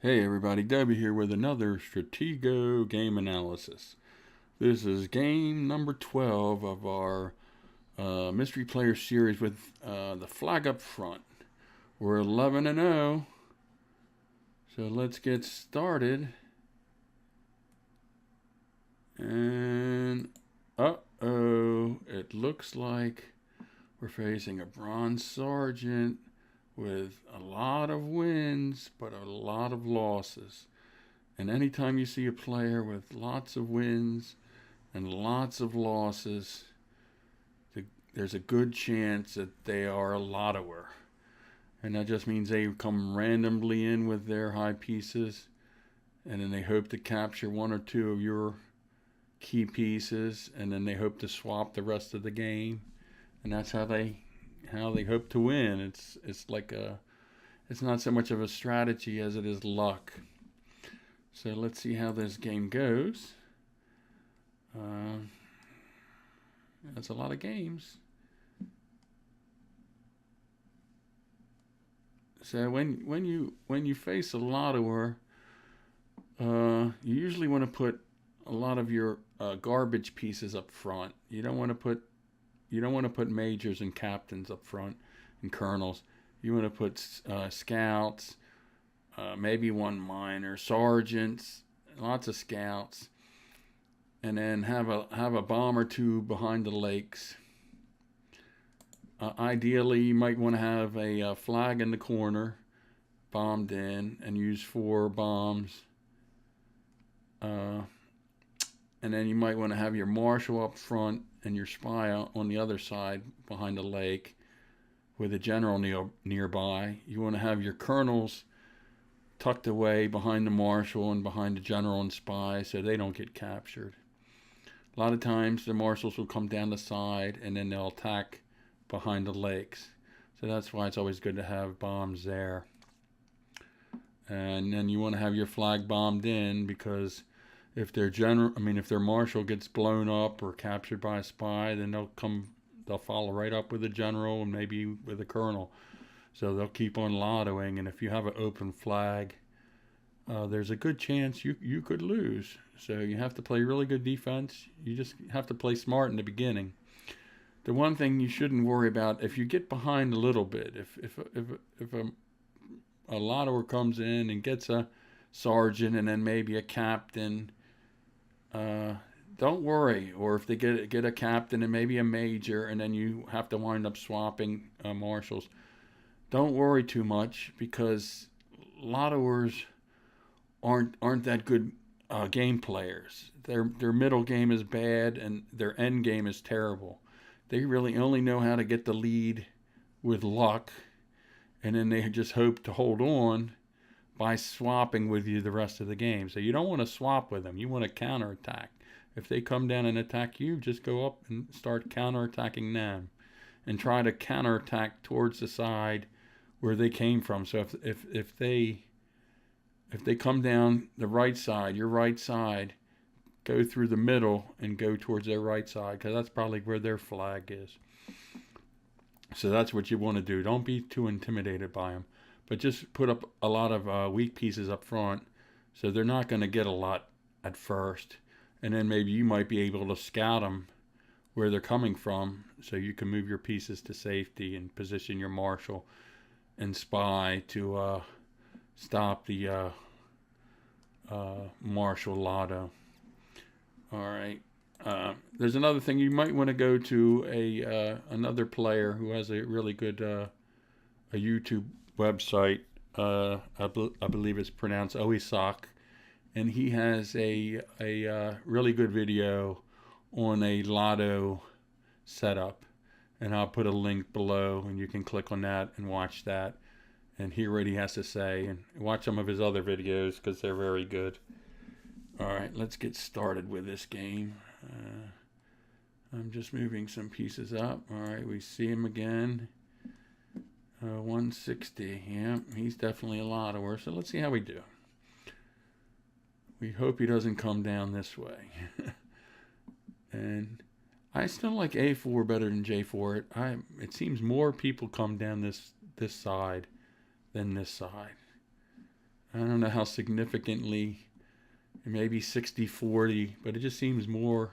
Hey everybody, Debbie here with another Stratego game analysis. This is game number 12 of our mystery player series with the flag up front. We're 11 and 0, so let's get started. And uh-oh, it looks like we're facing a bronze sergeant with a lot of wins but a lot of losses. And anytime you see a player with lots of wins and lots of losses, there's a good chance that they are a lottoer. And that just means they come randomly in with their high pieces, and then they hope to capture one or two of your key pieces, and then they hope to swap the rest of the game. And that's how they hope to win. It's not so much of a strategy as it is luck. So let's see how this game goes. That's a lot of games. So when you face a lotterer, you usually want to put a lot of your garbage pieces up front. You don't want to put majors and captains up front and colonels. You want to put scouts, maybe one minor, sergeants, lots of scouts, and then have a bomb or two behind the lakes. Ideally, you might want to have a flag in the corner, bombed in, and use 4 bombs. And then you might want to have your marshal up front and your spy on the other side behind the lake with a general nearby. You want to have your colonels tucked away behind the marshal and behind the general and spy so they don't get captured. A lot of times the marshals will come down the side and then they'll attack behind the lakes. So that's why it's always good to have bombs there. And then you want to have your flag bombed in, because if their marshal gets blown up or captured by a spy, then they'll follow right up with the general and maybe with the colonel. So they'll keep on lottoing, and if you have an open flag, there's a good chance you could lose. So you have to play really good defense. You just have to play smart in the beginning. The one thing you shouldn't worry about, if you get behind a little bit, if a lotterer comes in and gets a sergeant and then maybe a captain, don't worry. Or if they get a captain and maybe a major, and then you have to wind up swapping marshals, don't worry too much, because lottoers aren't that good game players. Their middle game is bad and their end game is terrible. They really only know how to get the lead with luck, and then they just hope to hold on by swapping with you the rest of the game. So you don't want to swap with them. You want to counterattack. If they come down and attack you, just go up and start counterattacking them, and try to counterattack towards the side where they came from. So if they come down the right side, your right side, go through the middle and go towards their right side, because that's probably where their flag is. So that's what you want to do. Don't be too intimidated by them, but just put up a lot of weak pieces up front, so they're not going to get a lot at first. And then maybe you might be able to scout them where they're coming from, so you can move your pieces to safety and position your marshal and spy to stop the marshal lotto. All right. There's another thing. You might want to go to another player who has a really good a YouTube website. I believe it's pronounced Ouwesok, and he has a really good video on a lotto setup, and I'll put a link below, and you can click on that and watch that and hear what he has to say, and watch some of his other videos because they're very good. All right, let's get started with this game. I'm just moving some pieces up. All right, we see him again. 160. Yeah, he's definitely a lot of work. So let's see how we do. We hope he doesn't come down this way. And I still like A4 better than J4. It seems more people come down this side than this side. I don't know how significantly, maybe 60-40, but it just seems more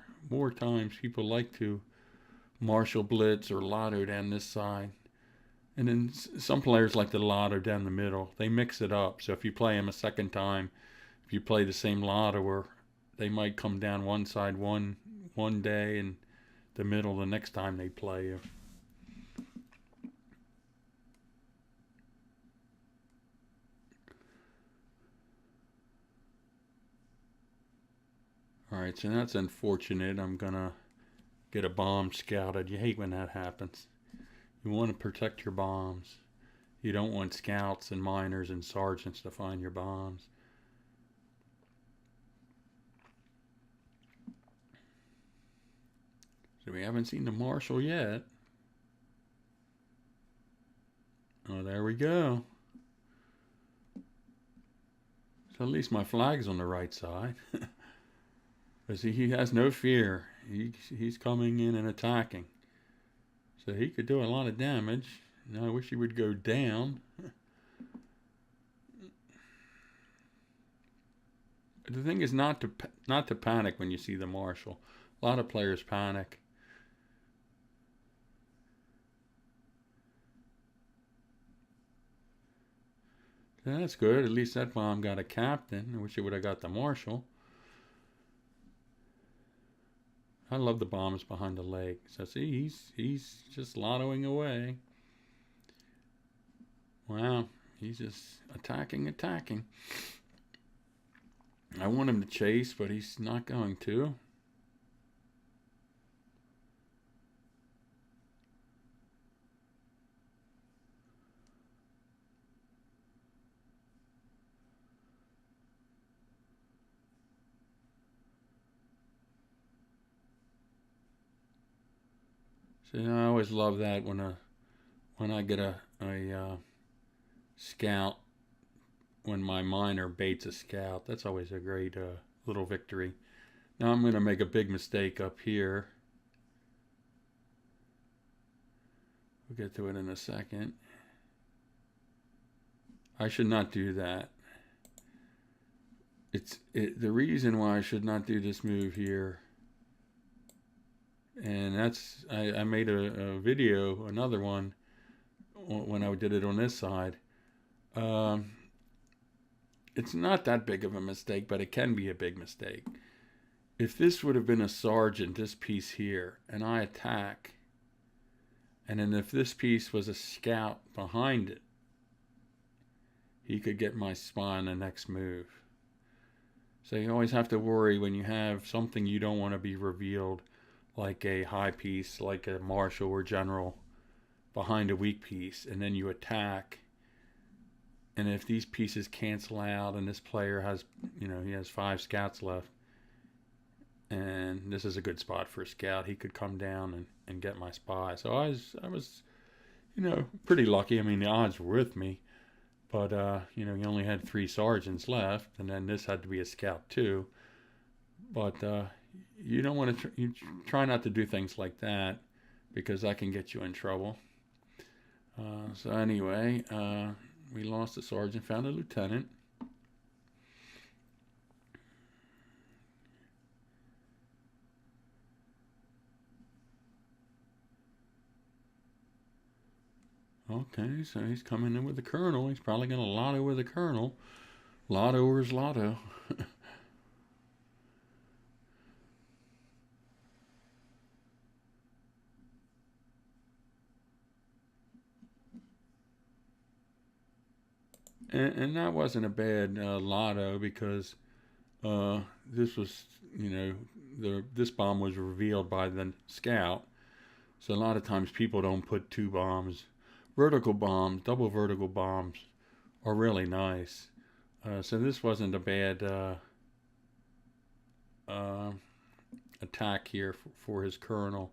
times people like to marshal blitz or lotto down this side. And then some players like the lotto down the middle. They mix it up. So if you play them a second time, if you play the same lotto, or they might come down one side one day and the middle the next time they play you. All right, so that's unfortunate. I'm gonna get a bomb scouted. You hate when that happens. You want to protect your bombs. You don't want scouts and miners and sergeants to find your bombs. So we haven't seen the marshal yet. Oh, there we go. So at least my flag's on the right side. Because he has no fear. He's coming in and attacking. So he could do a lot of damage. Now I wish he would go down. The thing is not to panic when you see the marshal. A lot of players panic. So that's good. At least that bomb got a captain. I wish it would have got the marshal. I love the bombs behind the lake. So see, he's just lottoing away. Wow, he's just attacking. I want him to chase, but he's not going to. So I always love that when I get a scout, when my miner baits a scout. That's always a great little victory. Now I'm going to make a big mistake up here. We'll get to it in a second. I should not do that. The reason why I should not do this move here, and that's I made a video, another one, when I did it on this side. It's not that big of a mistake, but it can be a big mistake. If this would have been a sergeant, this piece here, and I attack, and then if this piece was a scout behind it, he could get my spy on the next move. So you always have to worry when you have something you don't want to be revealed, like a high piece, like a marshal or general, behind a weak piece, and then you attack. And if these pieces cancel out and this player has, he has 5 scouts left, and this is a good spot for a scout, he could come down and get my spy. So I was pretty lucky. I mean, the odds were with me, but, you only had 3 sergeants left, and then this had to be a scout too. But you don't want to, you try not to do things like that, because that can get you in trouble. So anyway, we lost a sergeant, found a lieutenant. Okay, so he's coming in with the colonel. He's probably going to lotto with the colonel. Lotto or his lotto. And that wasn't a bad lotto, because this was, this bomb was revealed by the scout. So a lot of times people don't put 2 bombs. Vertical bombs, double vertical bombs are really nice. So this wasn't a bad attack here for his colonel.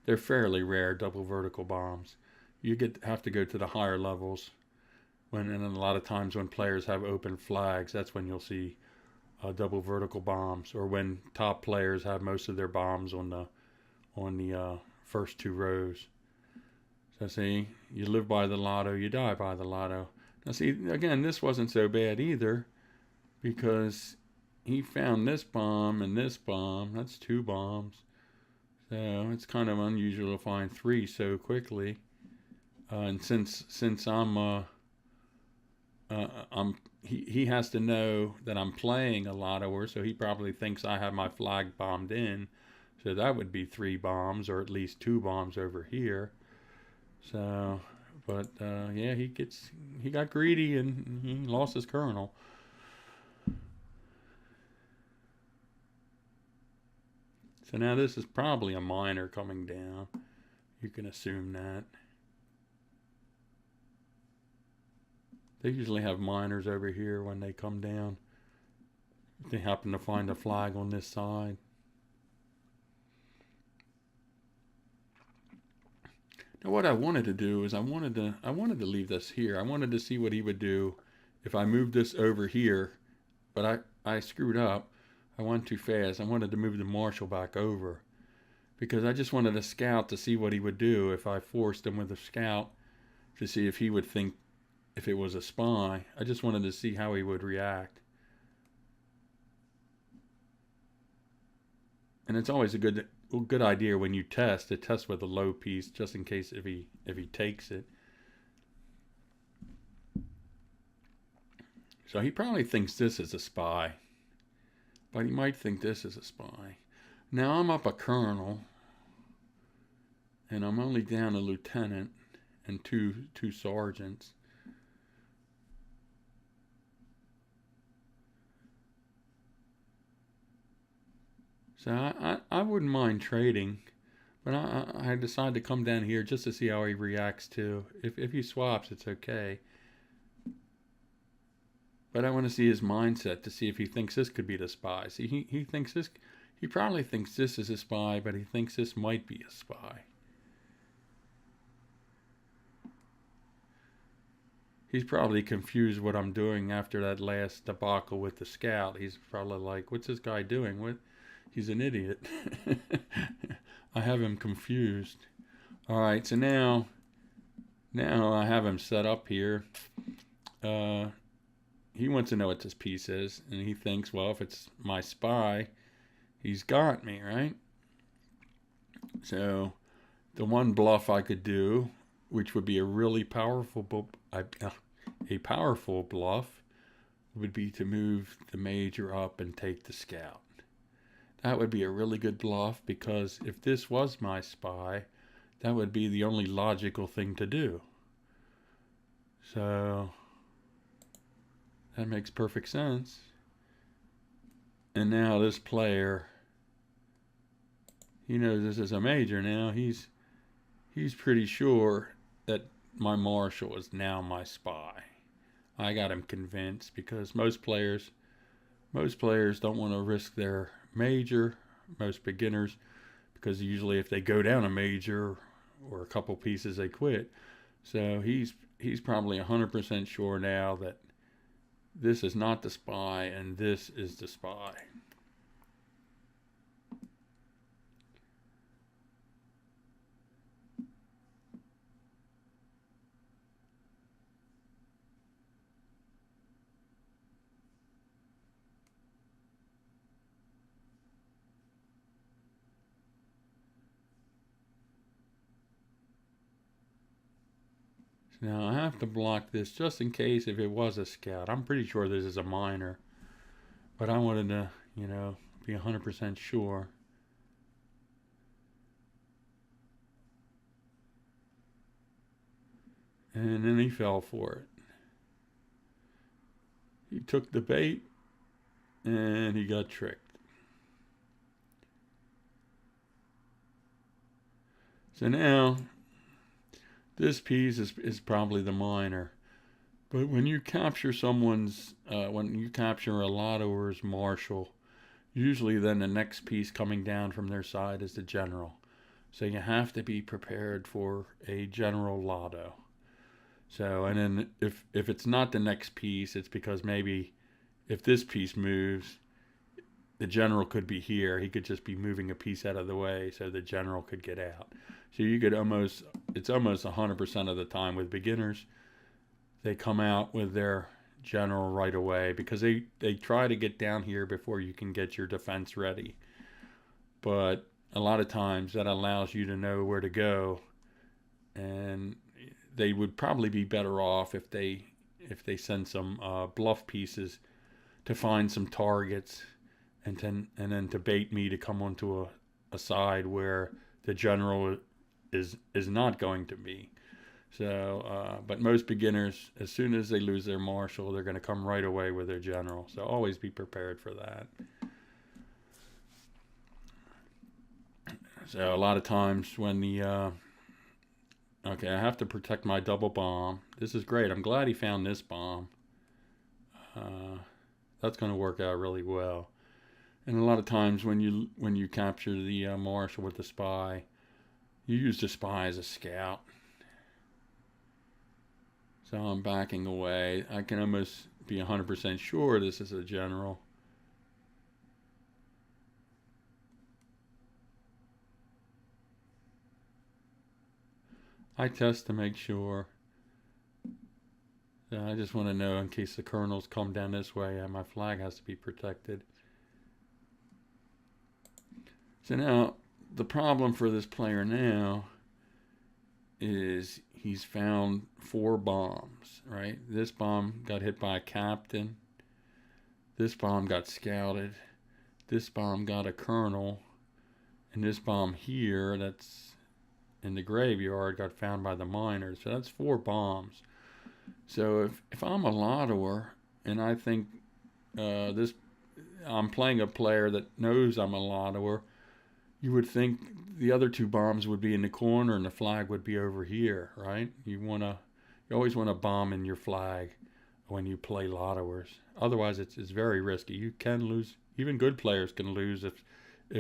They're fairly rare, double vertical bombs. You have to go to the higher levels, and a lot of times when players have open flags, that's when you'll see double vertical bombs, or when top players have most of their bombs on the first 2 rows. So see, you live by the lotto, you die by the lotto. Now see, again, this wasn't so bad either, because he found this bomb and this bomb. That's 2 bombs. So it's kind of unusual to find 3 so quickly. And since he has to know that I'm playing a lottoer, so he probably thinks I have my flag bombed in. So that would be 3 bombs, or at least 2 bombs over here. So, but yeah, he got greedy and he lost his colonel. So now this is probably a miner coming down. You can assume that. They usually have miners over here when they come down. If they happen to find a flag on this side. Now what I wanted to do is I wanted to leave this here. I wanted to see what he would do if I moved this over here, but I screwed up. I went too fast. I wanted to move the marshal back over because I just wanted a scout to see what he would do if I forced him with a scout to see if he would think if it was a spy. I just wanted to see how he would react. And it's always a good idea when you test to test with a low piece, just in case if he takes it. So he probably thinks this is a spy, but he might think this is a spy. Now I'm up a colonel, and I'm only down a lieutenant and two sergeants. So I wouldn't mind trading, but I decided to come down here just to see how he reacts to. If he swaps, it's okay. But I want to see his mindset to see if he thinks this could be the spy. See, he thinks this. He probably thinks this is a spy, but he thinks this might be a spy. He's probably confused what I'm doing after that last debacle with the scout. He's probably like, "What's this guy doing? What? He's an idiot." I have him confused. All right, so now I have him set up here. He wants to know what this piece is, and he thinks, well, if it's my spy, he's got me, right? So the one bluff I could do, which would be a really powerful bluff, would be to move the major up and take the scout. That would be a really good bluff, because if this was my spy, that would be the only logical thing to do. So that makes perfect sense. And now this player, he knows this is a major now. He's pretty sure that my marshal is now my spy. I got him convinced, because most players don't want to risk their major, most beginners, because usually if they go down a major or a couple pieces, they quit. So he's probably 100% sure now that this is not the spy and this is the spy. Now I have to block this just in case if it was a scout. I'm pretty sure this is a miner, but I wanted to, be 100% sure. And then he fell for it. He took the bait and he got tricked. So now this piece is probably the miner. But when you capture when you capture a lottoer's marshal, usually then the next piece coming down from their side is the general. So you have to be prepared for a general lotto. So, and then if it's not the next piece, it's because maybe if this piece moves, the general could be here. He could just be moving a piece out of the way so the general could get out. So you could almost, it's almost 100% of the time with beginners, they come out with their general right away because they try to get down here before you can get your defense ready. But a lot of times that allows you to know where to go, and they would probably be better off if they send some bluff pieces to find some targets, and then to bait me to come onto a side where the general is not going to be. So, but most beginners, as soon as they lose their marshal, they're going to come right away with their general. So always be prepared for that. So a lot of times when the okay, I have to protect my double bomb. This is great. I'm glad he found this bomb. That's going to work out really well. And a lot of times when you capture the marshal with the spy, you use the spy as a scout. So I'm backing away. I can almost be 100% sure this is a general. I test to make sure. So I just want to know in case the colonels come down this way and my flag has to be protected. So now the problem for this player now is he's found 4 bombs, right? This bomb got hit by a captain. This bomb got scouted. This bomb got a colonel. And this bomb here that's in the graveyard got found by the miners. So that's 4 bombs. So if I'm a Lottoer and I think I'm playing a player that knows I'm a Lottoer, you would think the other 2 bombs would be in the corner and the flag would be over here, right? You always want to bomb in your flag when you play Lottoers. Otherwise, it's very risky. You can lose. Even good players can lose if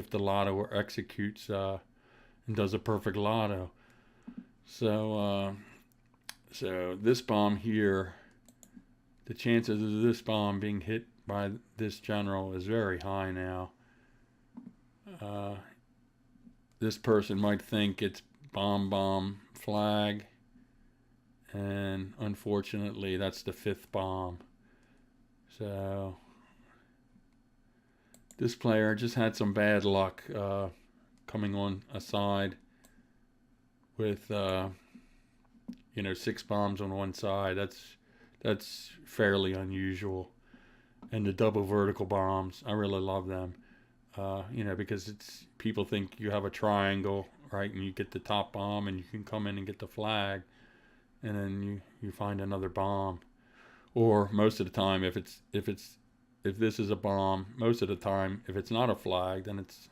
the Lottoer executes and does a perfect Lotto. So this bomb here, the chances of this bomb being hit by this general is very high now. This person might think it's bomb flag, and unfortunately that's the 5th bomb. So this player just had some bad luck coming on a side with 6 bombs on one side. That's fairly unusual. And the double vertical bombs, I really love them. Because people think you have a triangle, right? And you get the top bomb and you can come in and get the flag, and then you find another bomb. Or most of the time, if this is a bomb, most of the time, if it's not a flag, then it's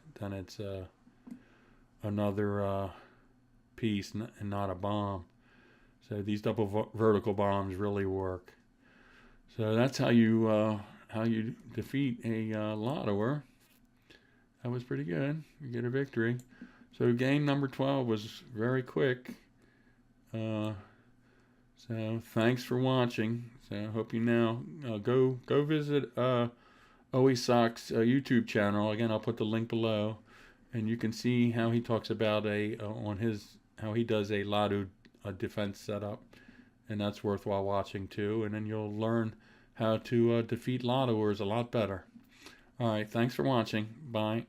another piece and not a bomb. So these double vertical bombs really work. So that's how you defeat a Lottoer. That was pretty good. You get a victory. So game number 12 was very quick. So thanks for watching. So I hope you now go visit Ouwesok's YouTube channel. Again, I'll put the link below, and you can see how he talks about how he does a Lotto defense setup, and that's worthwhile watching too. And then you'll learn how to defeat Lottoers a lot better. All right, thanks for watching. Bye.